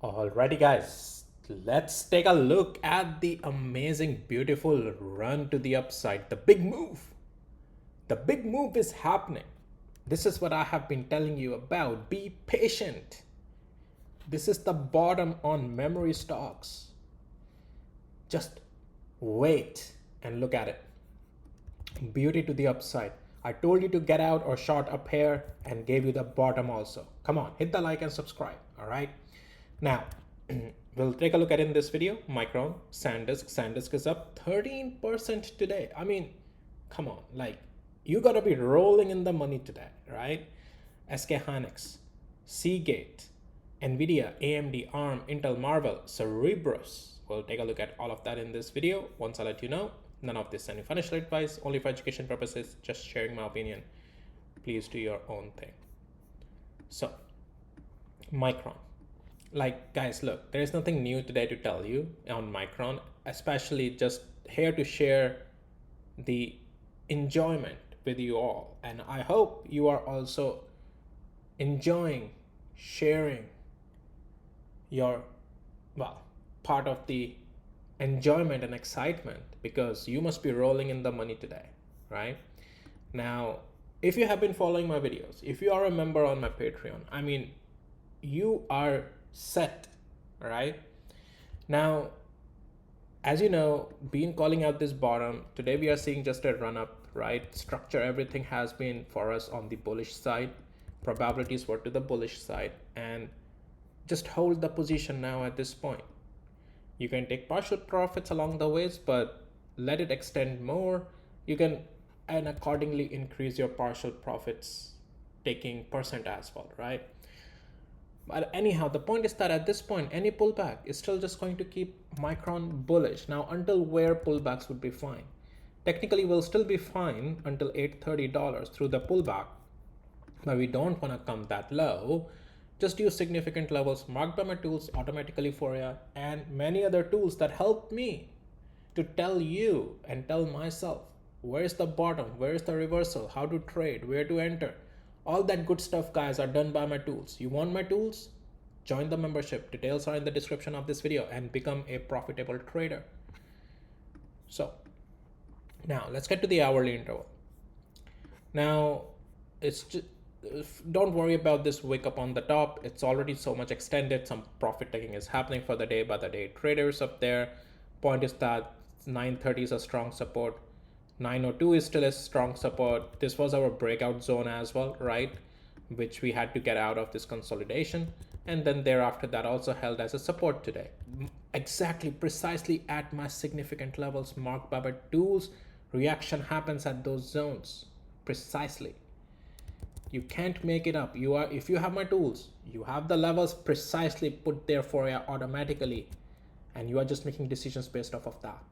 Alrighty, guys, let's take a look at the amazing, beautiful run to the upside. The big move. The big move is happening. This is what I have been telling you about. Be patient. This is the bottom on memory stocks. Just wait and look at it. Beauty to the upside. I told you to get out or short up here and gave you the bottom also. Come on, hit the like and subscribe. All right. Now, we'll take a look at in this video. Micron, Sandisk. Sandisk is up 13% today. I mean, come on, like you gotta be rolling in the money today, right? SK Hynix, Seagate, Nvidia, AMD, ARM, Intel, Marvel, Cerebros. We'll take a look at all of that in this video. Once I let you know, none of this any financial advice, only for education purposes, just sharing my opinion. Please do your own thing. So, Micron. Like, guys, look, there is nothing new today to tell you on Micron, especially just here to share the enjoyment with you all. And I hope you are also enjoying sharing your, well, part of the enjoyment and excitement, because you must be rolling in the money today, right? Now, if you have been following my videos, if you are a member on my Patreon, I mean, you are set, right? Now, as you know, been calling out this bottom. Today we are seeing just a run up, right? Structure, everything has been for us on the bullish side. Probabilities were to the bullish side, and just hold the position now at this point. You can take partial profits along the ways, but let it extend more. You can and accordingly increase your partial profits, taking percent as well, right? But anyhow, the point is that at this point, any pullback is still just going to keep Micron bullish. Now, until where pullbacks would be fine. Technically, we'll still be fine until $830 through the pullback, but we don't want to come that low. Just use significant levels marked by my tools automatically for you, and many other tools that help me to tell you and tell myself where's the bottom, where's the reversal, how to trade, where to enter. All that good stuff, guys, are done by my tools. You want my tools? Join the membership. Details are in the description of this video and become a profitable trader. So now let's get to the hourly interval. Now, it's just, don't worry about this wick up on the top. It's already so much extended. Some profit taking is happening for the day by the day traders up there. Point is that 930 is a strong support. 902 is still a strong support. This was our breakout zone as well, right? Which we had to get out of this consolidation. And then thereafter, that also held as a support today. Exactly, precisely at my significant levels marked by my tools. Reaction happens at those zones. Precisely. You can't make it up. You are, if you have my tools, you have the levels precisely put there for you automatically, and you are just making decisions based off of that.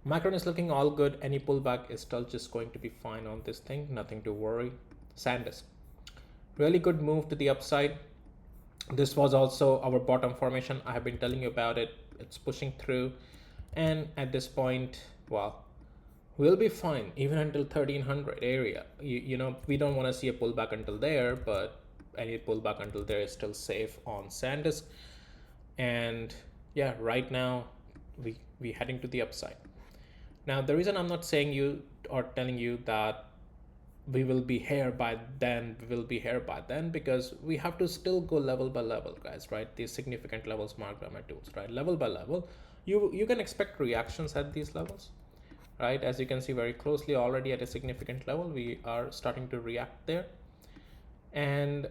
Micron is looking all good. Any pullback is still just going to be fine on this thing. Nothing to worry. Sandisk, really good move to the upside. This was also our bottom formation. I have been telling you about it. It's pushing through, and at this point, well, we'll be fine even until 1300 area. You know, we don't want to see a pullback until there, but any pullback until there is still safe on Sandisk. And yeah, right now we heading to the upside. Now, the reason I'm not saying you or telling you that we will be here by then, because we have to still go level by level, guys, right? These significant levels marked by my tools, right? Level by level, you can expect reactions at these levels, right? As you can see very closely already at a significant level, we are starting to react there. And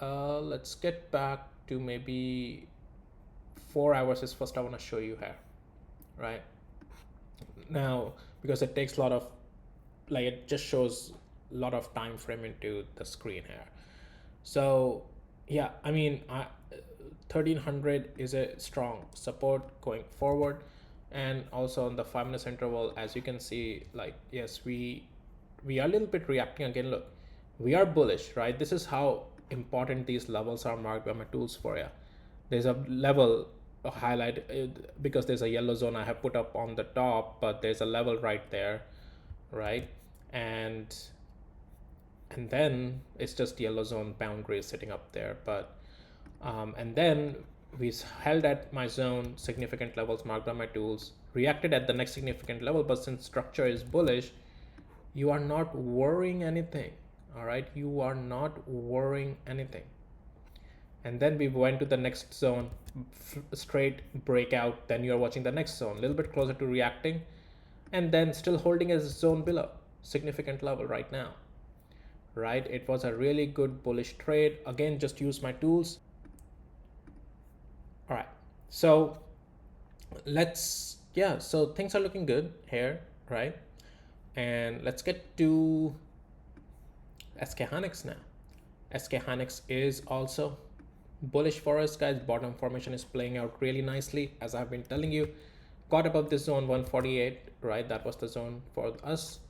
let's get back to maybe 4 hours is first I want to show you here, right? Now, because it takes a lot of, like, it just shows a lot of time frame into the screen here. So yeah, I mean, 1300 is a strong support going forward. And also on the 5 minutes interval, as you can see, like, yes, we are a little bit reacting again. Look, we are bullish, right? This is how important these levels are marked by my tools for you. There's a level highlight because there's a yellow zone I have put up on the top, but there's a level right there, right? And then it's just yellow zone boundary sitting up there. But And then we held at my zone, significant levels marked by my tools, reacted at the next significant level, but since structure is bullish, you are not worrying anything. All right, you are not worrying anything. And then we went to the next zone, straight breakout. Then you're watching the next zone, a little bit closer to reacting, and then still holding a zone below significant level right now. Right, it was a really good bullish trade. Again, just use my tools. All right, so so things are looking good here, right? And let's get to SK Hynix now. SK Hynix is also bullish for us, guys. Bottom formation is playing out really nicely, as I've been telling you. Got above this zone 148, right? That was the zone for us.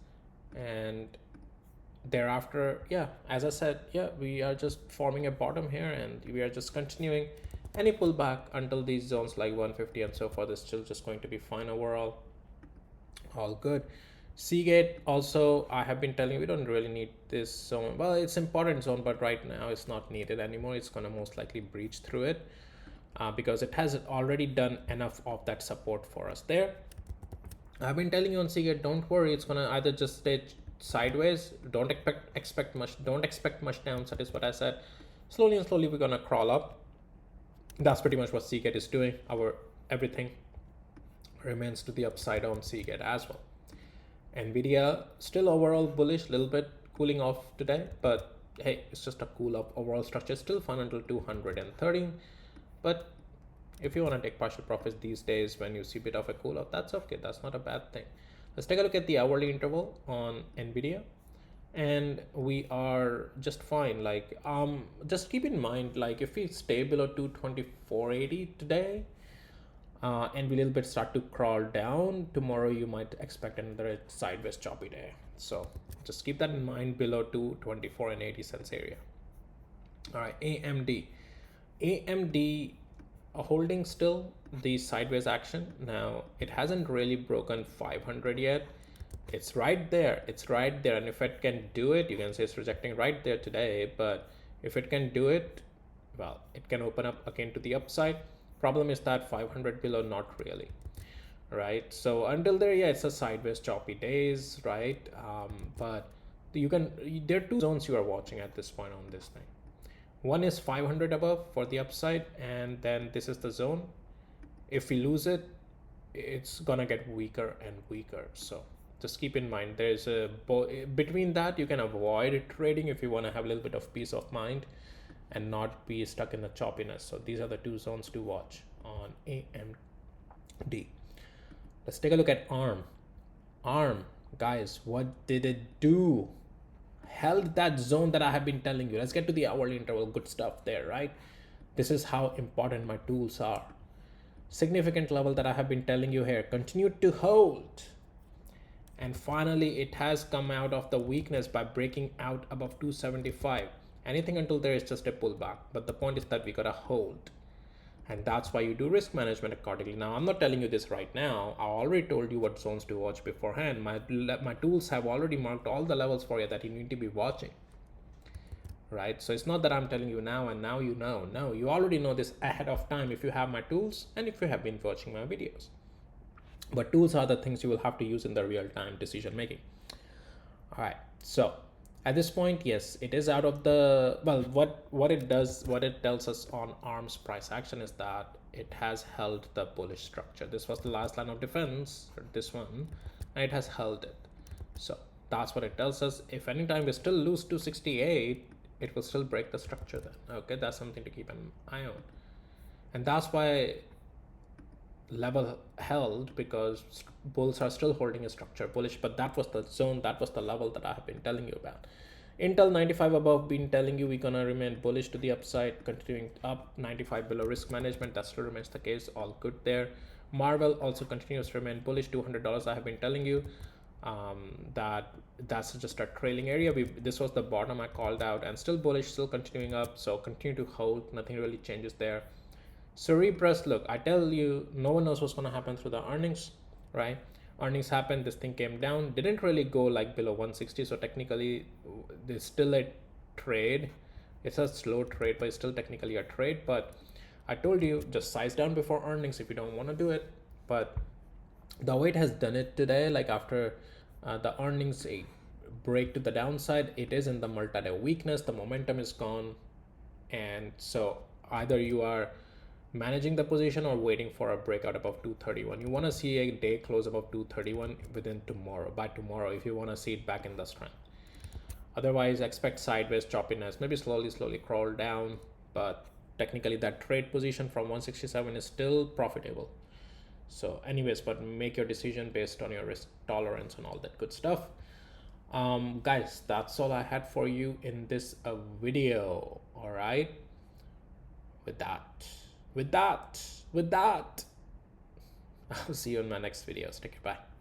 And thereafter, as I said, we are just forming a bottom here, and we are just continuing any pullback until these zones like 150 and so forth is still just going to be fine overall. All good. Seagate also, I have been telling you, we don't really need this zone. Well, it's important zone, but right now it's not needed anymore. It's going to most likely breach through it because it has already done enough of that support for us there. I've been telling you on Seagate, don't worry, it's going to either just stay sideways. Don't expect much downside is what I said. Slowly and slowly we're going to crawl up. That's pretty much what Seagate is doing. Our everything remains to the upside on Seagate as well. Nvidia still overall bullish, little bit cooling off today, but hey, it's just a cool up. Overall structure is still fun until 213, but if you want to take partial profits these days when you see a bit of a cool off, that's okay. That's not a bad thing. Let's take a look at the hourly interval on Nvidia, and we are just fine. Like just keep in mind, like if we stay below 224.80 today, and we a little bit start to crawl down tomorrow, you might expect another sideways choppy day. So just keep that in mind, below 224 and 80 cents area. All right, AMD holding still the sideways action. Now it hasn't really broken 500 yet. It's right there, and if it can do it, you can say it's rejecting right there today, but if it can do it, well, it can open up again to the upside. Problem is that 500 below, not really, right? So until there, it's a sideways choppy days, right? But there are two zones you are watching at this point on this thing. One is 500 above for the upside, and then this is the zone. If we lose it, it's gonna get weaker and weaker. So just keep in mind, there's a between that, you can avoid trading if you want to have a little bit of peace of mind and not be stuck in the choppiness. So these are the two zones to watch on AMD. Let's take a look at ARM, guys. What did it do? Held that zone that I have been telling you. Let's get to the hourly interval. Good stuff there, right? This is how important my tools are. Significant level that I have been telling you here, continued to hold, and finally it has come out of the weakness by breaking out above 275. Anything until there is just a pullback, but the point is that we gotta hold, and that's why you do risk management accordingly. Now I'm not telling you this right now. I already told you what zones to watch beforehand. My tools have already marked all the levels for you that you need to be watching, right? So it's not that I'm telling you now and now you know. No, you already know this ahead of time if you have my tools and if you have been watching my videos. But tools are the things you will have to use in the real-time decision making. All right, so at this point, yes, it is out of the, well, what it tells us on ARM's price action is that it has held the bullish structure. This was the last line of defense, this one, and it has held it. So that's what it tells us. If anytime we still lose 268, it will still break the structure then. Okay, that's something to keep an eye on. And that's why level held, because bulls are still holding a structure bullish, but that was the zone, that was the level that I have been telling you about. Intel 95 above, been telling you we're gonna remain bullish to the upside, continuing up. 95 below, risk management, that still remains the case, all good there. Marvel also continues to remain bullish, $200. I have been telling you that's just a trailing area. This was the bottom I called out, and still bullish, still continuing up, so continue to hold, nothing really changes there. Cerebrus, look, I tell you, no one knows what's going to happen through the earnings, right? Earnings happened, this thing came down, didn't really go like below 160, so technically there's still a trade, It's a slow trade, but it's still technically a trade. But I told you, just size down before earnings if you don't want to do it. But the way it has done it today, like after the earnings a break to the downside, it is in the multi-day weakness. The momentum is gone, and so either you are managing the position or waiting for a breakout above 231. You want to see a day close above 231 within tomorrow, by tomorrow, if you want to see it back in the strength. Otherwise, expect sideways choppiness, maybe slowly crawl down, but technically that trade position from 167 is still profitable. So anyways, but make your decision based on your risk tolerance and all that good stuff. Guys, that's all I had for you in this video. All right, with that I'll see you in my next videos. Take care, bye.